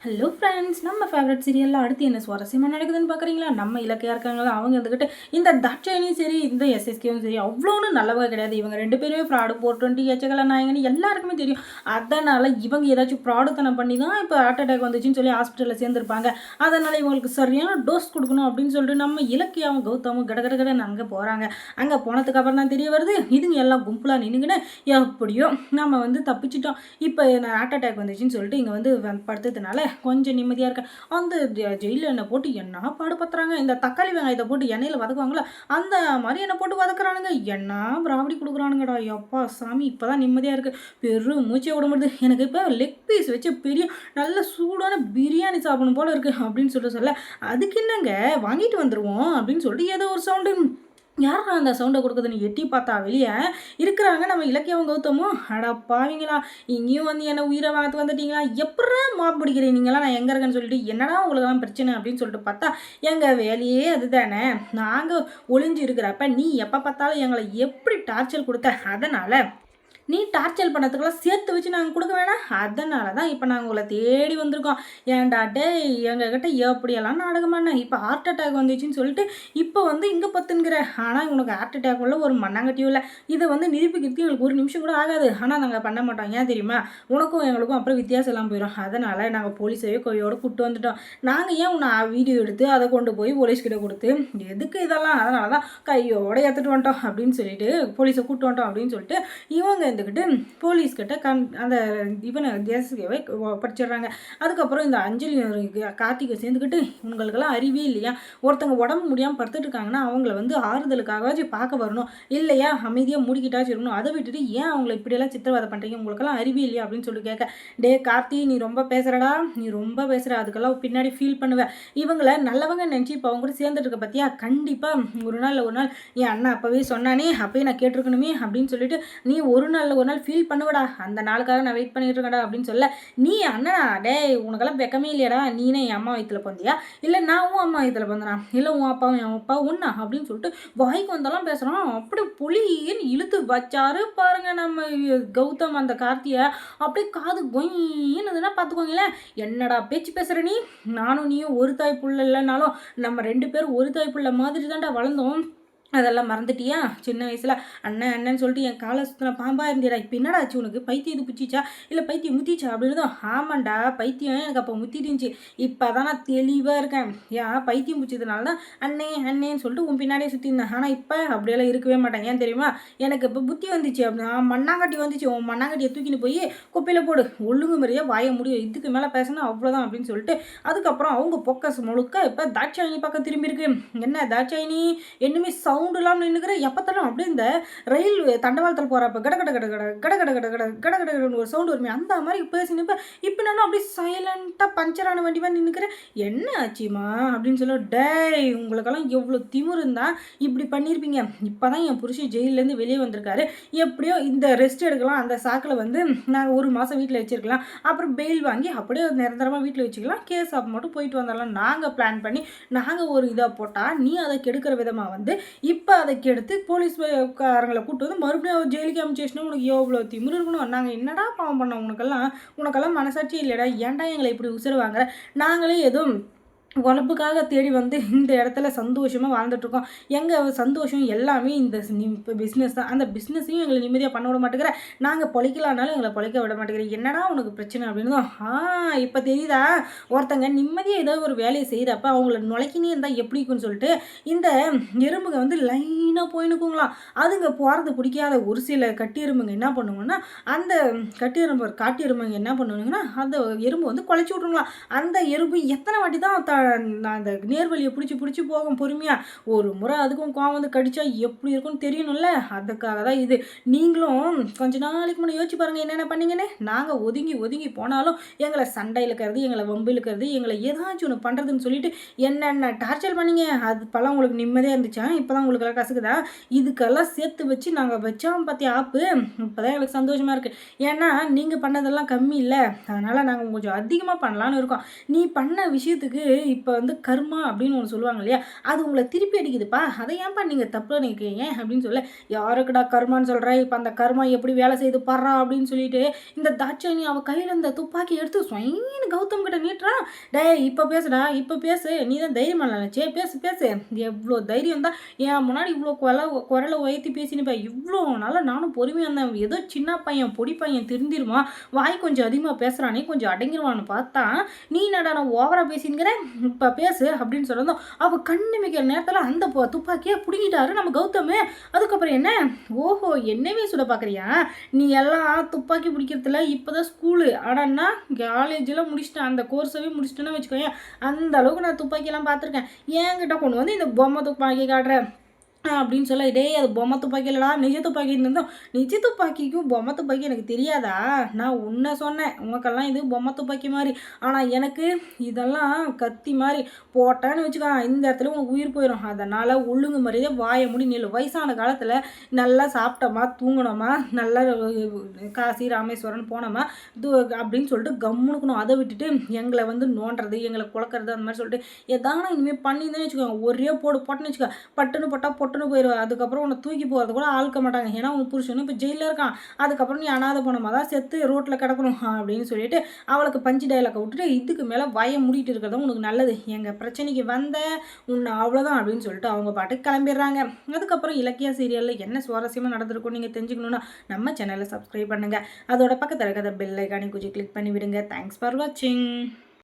Hello friends, நம்ம favourite சீரியலில் அடுத்து என்ன சுவாரஸ்யமாக நடக்குதுன்னு பார்க்குறீங்களா? நம்ம இலக்கையாக இருக்காங்களா அவங்க இருந்துக்கிட்டு இந்த தட்சணையும் சரி இந்த எஸ்எஸ்கேவும் சரி அவ்வளோன்னு நல்லவங்க கிடையாது. இவங்க ரெண்டு பேருமே ஃப்ராடு 420 எச்சக்கல நாயங்கன்னு எல்லாருக்குமே தெரியும். அதனால் இவங்க ஏதாச்சும் ஃப்ராடுத்தனம் பண்ணி தான் இப்போ ஹார்ட் அட்டாக் வந்துச்சுன்னு சொல்லி ஹாஸ்பிட்டலில் சேர்ந்துருப்பாங்க. அதனால் இவங்களுக்கு சரியான டோஸ் கொடுக்கணும் அப்படின்னு சொல்லிட்டு நம்ம இலக்கியாவும் கௌதமும் கடகடகடன்னு அங்கே போகிறாங்க. அங்கே போனதுக்கு அப்புறம் தான் தெரிய வருது, இதுங்க எல்லாம் கும்பலாக நின்றுங்கன்னு எப்படியோ நம்ம தப்பிச்சிட்டோம். இப்போ ஹார்ட் அட்டாக் வந்துச்சுன்னு சொல்லிட்டு இங்கே படுத்ததுனால கொஞ்சம் நிம்மதியாக இருக்கேன். அந்த ஜெயிலில் என்னை போட்டு என்ன பாடுபடுத்துறாங்க. இந்த தக்காளி வெங்காயத்தை போட்டு எண்ணெயில் வதக்குவாங்களா அந்த மாதிரி என்னை போட்டு வதக்குறானுங்க. என்ன பிராவடி கொடுக்குறானுங்கடா. எப்பா சாமி, இப்போ தான் நிம்மதியாக இருக்குது. பெரும் மூச்சை விட முடியுது. எனக்கு இப்போ லெக் பீஸ் வச்சு பெரிய நல்ல சூடான பிரியாணி சாப்பிடணும் போல இருக்குது அப்படின்னு சொல்ல அதுக்கு என்னங்க வாங்கிட்டு வந்துடுவோம் அப்படின்னு சொல்லிட்டு ஏதோ ஒரு சவுண்டு. யாரா அந்த சவுண்டை கொடுக்குதுன்னு எட்டி பார்த்தா வெளியே இருக்கிறாங்க நம்ம இலக்கியம் கௌதமும். அட பாவீங்களா, இங்கேயும் என்ன உயிரை வாங்கத்து வந்துட்டீங்களா, எப்படா மாப் பிடிக்கிறீங்க நீங்களாம், நான் எங்கே இருக்கேன்னு சொல்லிட்டு என்னடா உங்களுக்கெல்லாம் பிரச்சனை அப்படின்னு சொல்லிட்டு பார்த்தா எங்கள் வேலையே அதுதானே. நாங்கள் ஒளிஞ்சு இருக்கிறப்ப நீ எப்போ பார்த்தாலும் எங்களை எப்படி டார்ச்சர் கொடுத்த, அதனால் நீ டார்ச்சர் பண்ணதுக்கெல்லாம் சேர்த்து வச்சு நாங்கள் கொடுக்க வேணாம். அதனால தான் இப்போ நாங்கள் உங்களை தேடி வந்திருக்கோம். ஏன்டா எங்ககிட்ட எப்படியெல்லாம் நாடகமாண்ணா இப்போ ஹார்ட் அட்டாக் வந்துச்சுன்னு சொல்லிட்டு இப்போ இங்கே பத்துங்கிற. ஆனால் உனக்கு ஹார்ட் அட்டாக் உள்ள ஒரு மண்ணாங்கட்டியும் இல்லை. இதை நிரூபிக்கிறதுக்கு எங்களுக்கு ஒரு நிமிஷம் கூட ஆகாது. ஆனால் நாங்கள் பண்ண மாட்டோம். ஏன் தெரியுமா, உனக்கும் எங்களுக்கும் அப்புறம் வித்தியாசம் எல்லாம் போயிடும். அதனால் நாங்கள் போலீஸையே கையோடு கூப்பிட்டு வந்துட்டோம். நாங்கள் ஏன் உன்னை வீடியோ எடுத்து அதை கொண்டு போய் போலீஸ்கிட்ட கொடுத்து எதுக்கு இதெல்லாம், அதனால தான் கையோடு எடுத்துகிட்டு வந்துட்டோம் அப்படின்னு சொல்லிட்டு போலீஸை கூப்பிட்டு வந்துட்டோம் அப்படின்னு சொல்லிட்டு இவங்க இருந்துக்கிட்டு போலீஸ்கிட்ட அந்த இவனை தேசவை படிச்சிடுறாங்க. அதுக்கப்புறம் இந்த அஞ்சலி கார்த்திகை சேர்ந்துக்கிட்டு உங்களுக்கெல்லாம் அறிவே இல்லையா, ஒருத்தங்க உடம்பு முடியாமல் படுத்துட்டு இருக்காங்கன்னா அவங்கள ஆறுதலுக்காகவாச்சும் பார்க்க வரணும், இல்லையா அமைதியாக மூடிக்கிட்டாச்சும் இருக்கணும். அதை விட்டுட்டு ஏன் அவங்கள இப்படியெல்லாம் சித்திரவதை பண்ணுறீங்க, உங்களுக்கெல்லாம் அறிவே இல்லையா அப்படின்னு சொல்லி கேட்க, டே கார்த்தி நீ ரொம்ப பேசுகிறடா, நீ ரொம்ப பேசுகிற, அதுக்கெல்லாம் பின்னாடி ஃபீல் பண்ணுவேன். இவங்கள நல்லவங்க நினச்சி இப்போ அவங்க கூட சேர்ந்துட்டு இருக்க பார்த்தியா, கண்டிப்பாக ஒரு நாள் என் அண்ணா அப்போவே சொன்னானே, அப்போயே நான் கேட்டிருக்கணுமே அப்படின்னு சொல்லிட்டு நீ ஒரு நாள் ஃபீல் பண்ணுவடா, அந்த நாளுக்காக நான் வெயிட் பண்ணிட்டு இருக்கடா அப்படின்னு சொல்ல, நீ அண்ணா டே உனக்கெல்லாம் வெக்கமே இல்லையடா, நீனே என் அம்மா வயிற்றுல பிறந்தியா, இல்லை நான் உன் அம்மா வயிற்றுல பிறந்தனா, இல்லை உன் அப்பாவும் என் அப்பா ஒன்றா அப்படின்னு சொல்லிட்டு வாய்க்கு வந்தாலும் பேசுகிறான். அப்படி புலின்னு இழுத்து வச்சாரு பாருங்க நம்ம கௌதம் அந்த கார்த்தியை. அப்படியே காது கொயின்னு பார்த்துக்கோங்களேன். என்னடா பேச்சு பேசுகிற நீ, நானும் நீயும் ஒரு தாய் புள்ள இல்லைனாலும் நம்ம ரெண்டு பேரும் ஒரு தாய் புள்ள மாதிரி தான்டா வளர்ந்தோம். அதெல்லாம் மறந்துட்டியா, சின்ன வயசில் அண்ணன் அண்ணன்னு சொல்லிட்டு என் காலை சுற்றின பாம்பாக இருந்தியடா, இப்போ என்னடா ஆச்சு உனக்கு, பைத்தியம் இது பிடிச்சிச்சா இல்லை பைத்தியம் முத்திச்சா அப்படின்னதும், ஆமாண்டா பைத்தியம் எனக்கு அப்போ முத்திருந்துச்சு, இப்போ தான் நான் தெளிவாக இருக்கேன். ஏன் பைத்தியம் பிடிச்சதுனால தான் அண்ணே அண்ணேன்னு சொல்லிட்டு உன் பின்னாடியே சுற்றிருந்தேன். ஆனால் இப்போ அப்படியெல்லாம் இருக்கவே மாட்டேன். ஏன் தெரியுமா, எனக்கு இப்போ புத்தி வந்துச்சு அப்படின்னா மண்ணாங்கட்டி வந்துச்சு, உன் மண்ணாங்கட்டியை தூக்கின்னு போய் குப்பையில் போடு, ஒழுங்கு முறையாக வாய முடியும், இதுக்கு மேலே பேசினா அவ்வளோதான் அப்படின்னு சொல்லிட்டு அதுக்கப்புறம் அவங்க பொக்கஸ் முழுக்க இப்போ தாட்சாயினி பக்கம் திரும்பியிருக்கு. என்ன தாட்சாயினி என்னமே சவுண்டுலாம் நின்றுக்கிற, எப்போத்தாலும் அப்படியே இந்த ரயில் தண்டவாளத்தில் போகிறப்ப கட கட கட கட கட கட கட கட கட கட கடன்னு ஒரு சவுண்டு வருமே, அந்த மாதிரி பேசினப்ப இப்போ நானும் அப்படியே சைலண்ட்டாக பஞ்சரான வண்டி மாதிரி நின்றுக்கிறேன். என்ன ஆச்சுமா அப்படின்னு சொல்ல, டேய் உங்களுக்கெல்லாம் எவ்வளோ திமிரு இருந்தால் இப்படி பண்ணியிருப்பீங்க. இப்போ தான் என் புருஷன் ஜெயிலேருந்து வெளியே வந்திருக்காரு, எப்படியோ இந்த ரெஸ்ட் எடுக்கலாம், அந்த சாக்கில் நாங்கள் ஒரு மாதம் வீட்டில் வச்சுருக்கலாம், அப்புறம் பெயில் வாங்கி அப்படியே நிரந்தரமாக வீட்டில் வச்சுக்கலாம், கேஸ் அப்போ மட்டும் போயிட்டு வந்தாலும் நாங்கள் பிளான் பண்ணி நாங்கள் ஒரு இதாக போட்டால் நீ அதை கெடுக்கிற விதமாக இப்போ அதை கெடுத்து போலீஸ்காரங்களை கூப்பிட்டு மறுபடியும் ஜெயிலுக்கு அமிச்சேஷனும் உனக்கு எவ்வளோ திமிரு இருக்கணும். நாங்கள் என்னடா பாவம் பண்ணோம், உனக்கெல்லாம் மனசாட்சி இல்லைடா, ஏன்டா எங்களை இப்படி உசுறு வாங்குற, நாங்களே எதுவும் உழைப்புக்காக தேடி இந்த இடத்துல சந்தோஷமாக வாழ்ந்துட்டுருக்கோம். எங்கள் சந்தோஷம் எல்லாமே இந்த பிஸ்னஸ் தான். அந்த பிஸ்னஸையும் எங்களை நிம்மதியாக பண்ண விட மாட்டேங்கிற, நாங்கள் பொழைக்கலான்னாலும் எங்களை பொழைக்க விட மாட்டேங்கிறேன், என்னடா உனக்கு பிரச்சனை அப்படின்னதும், இப்போ தெரியுதா, ஒருத்தங்க நிம்மதியாக ஏதோ ஒரு வேலையை செய்கிறப்ப அவங்கள நுழைக்கினே இருந்தால் எப்படி இருக்குன்னு சொல்லிட்டு இந்த எறும்புங்க லைனாக போயினுக்குங்களாம். அதுங்க போகிறது பிடிக்காத ஒரு சில கட்டி எறும்புங்க என்ன பண்ணுங்கன்னா, அந்த காட்டு எறும்புங்க என்ன பண்ணுவாங்கன்னா அந்த எறும்பு குலைச்சி விட்ருங்களாம். அந்த எறும்பு எத்தனை வாட்டி தான் அந்த நேர்வழியை பிடிச்சி போகும் பொறுமையாக, ஒரு முறை அதுக்கும் கோவம் கடிச்சா எப்படி இருக்கும்னு தெரியணும்ல, அதுக்காக தான் இது. நீங்களும் கொஞ்ச நாளைக்கு முன்னாடி யோசிச்சு பாருங்கள் என்னென்ன பண்ணீங்கன்னு. நாங்கள் ஒதுங்கி போனாலும் எங்களை சண்டை இழுக்கிறது, எங்களை வம்பு இழுக்கிறது, எங்களை ஏதாச்சும் ஒன்று பண்ணுறதுன்னு சொல்லிட்டு என்னென்ன டார்ச்சர் பண்ணீங்க. அது இப்போலாம் உங்களுக்கு நிம்மதியாக இருந்துச்சா, இப்போ தான் உங்களுக்கு கசக்குதா, இதுக்கெல்லாம் சேர்த்து வச்சு நாங்கள் வச்சோம் பார்த்தியா ஆப்பு, இப்போ தான் எங்களுக்கு சந்தோஷமாக இருக்குது. ஏன்னா நீங்கள் பண்ணதெல்லாம் கம்மி இல்லை, அதனால் நாங்கள் கொஞ்சம் அதிகமாக பண்ணலான்னு இருக்கோம். நீ பண்ண விஷயத்துக்கு இப்போ வந்து கர்மா அப்படின்னு ஒன்று சொல்லுவாங்க இல்லையா, அது உங்களை திருப்பி அடிக்குதுப்பா, அதை ஏன்ப்பா நீங்கள் தப்பு நினைக்கிறீங்க அப்படின்னு சொல்ல, யாருக்குடா கர்மான்னு சொல்கிற, இப்போ அந்த கர்மா எப்படி வேலை செய்து பாடுறா அப்படின்னு சொல்லிட்டு இந்த தாட்சாயணி அவள் கையில் இந்த துப்பாக்கி எடுத்து ஸ்வைன்னு கௌதம் கிட்ட நீட்டுறான். டேய் இப்போ பேசுடா, இப்போ பேசு, நீ தான் தைரியமா நினச்சே, பேசு பேசு, எவ்வளோ தைரியம் தான் என் முன்னாடி இவ்வளோ குரலை உயர்த்தி பேசினுப்பா, இவ்வளோ நாளாக நானும் பொறுமையாக இருந்தேன், ஏதோ சின்ன பையன் பொடி பையன் திருந்திருவான், வாய் கொஞ்சம் அதிகமாக பேசுகிறானே கொஞ்சம் அடங்கிடுவான்னு பார்த்தா, நீ என்னடா நான் ஓவராக பேசினுக்கிறேன், இப்போ பேசு அப்படின்னு சொன்னதும் அவள் கண்ணு மிக்கிற நேரத்தில் அந்த துப்பாக்கியை பிடிங்கிட்டாரு நம்ம கௌதம். அதுக்கப்புறம் என்ன, ஓஹோ என்னவே சுட பார்க்குறியா, நீ எல்லாம் துப்பாக்கி பிடிக்கிறதுல இப்போ தான் ஸ்கூலு, ஆனான்னா காலேஜெலாம் முடிச்சிட்டேன், அந்த கோர்ஸவே முடிச்சிட்டேன்னு வச்சுக்கோயேன், அந்த அளவுக்கு நான் துப்பாக்கியெல்லாம் பார்த்துருக்கேன், என்கிட்ட கொண்டு வந்து இந்த பொம்மை துப்பாக்கி காட்டுறேன் அப்படின்னு சொல்ல, டேய் அது பொம்மை துப்பாக்கி இல்லைடா நிஜ துப்பாக்கின்னு இருந்தோம், நிஜ துப்பாக்கிக்கும் பொம்மை துப்பாக்கி எனக்கு தெரியாதா, நான் உன்னை சொன்னேன் உனக்கெல்லாம் இது பொம்மை துப்பாக்கி மாதிரி, ஆனால் எனக்கு இதெல்லாம் கத்தி மாதிரி போட்டான்னு வச்சுக்கோ, இந்த இடத்துல உனக்கு உயிர் போயிடும், அதனால் ஒழுங்கு மாதிரியே வாயை முடி நில்லு, வயசான காலத்தில் நல்லா சாப்பிட்டோமா தூங்கினோமா நல்லா காசி ராமேஸ்வரன் போனோமா அப்படின்னு சொல்லிட்டு கம்முனுக்கணும், அதை விட்டுட்டு எங்களை வந்து நோண்டுறது எங்களை குழக்கிறது அந்த மாதிரி சொல்லிட்டு எதான இனிமேல் பண்ணியிருந்தேன்னு வச்சுக்கோங்க, ஒரே போட்டுன்னு வச்சுக்கோ, பட்டுன்னு போட்டால் பொட்டுன்னு போயிடுவேன், அதுக்கப்புறம் உன்னை தூக்கி போகிறது கூட ஆள்க்க மாட்டாங்க, ஏன்னா உன் புருஷனும் இப்போ ஜெயிலில் இருக்கான், அதுக்கப்புறம் நீ அனாதை போனமா தான் செத்து ரோட்டில் கிடக்கணும் அப்படின்னு சொல்லிட்டு அவளுக்கு பஞ்சு டைலாக்கை விட்டுட்டு இதுக்கு மேலே வய மூடிட்டு இருக்கிறதும் உனக்கு நல்லது, எங்கள் பிரச்சனைக்கு வந்த உன்னை அவ்வளோதான் அப்படின்னு சொல்லிட்டு அவங்க பாட்டுக்கு கிளம்பிடுறாங்க. அதுக்கப்புறம் இலக்கிய சீரியலில் என்ன சுவாரஸ்யமாக நடந்திருக்கும் நீங்கள் தெரிஞ்சுக்கணுன்னா நம்ம சேனலை சப்ஸ்கிரைப் பண்ணுங்கள், அதோட பக்கத்தில் இருக்கிற பெல் ஐக்கானை கொஞ்சம் கிளிக் பண்ணி விடுங்க. தேங்க்ஸ் ஃபார் வாட்சிங்.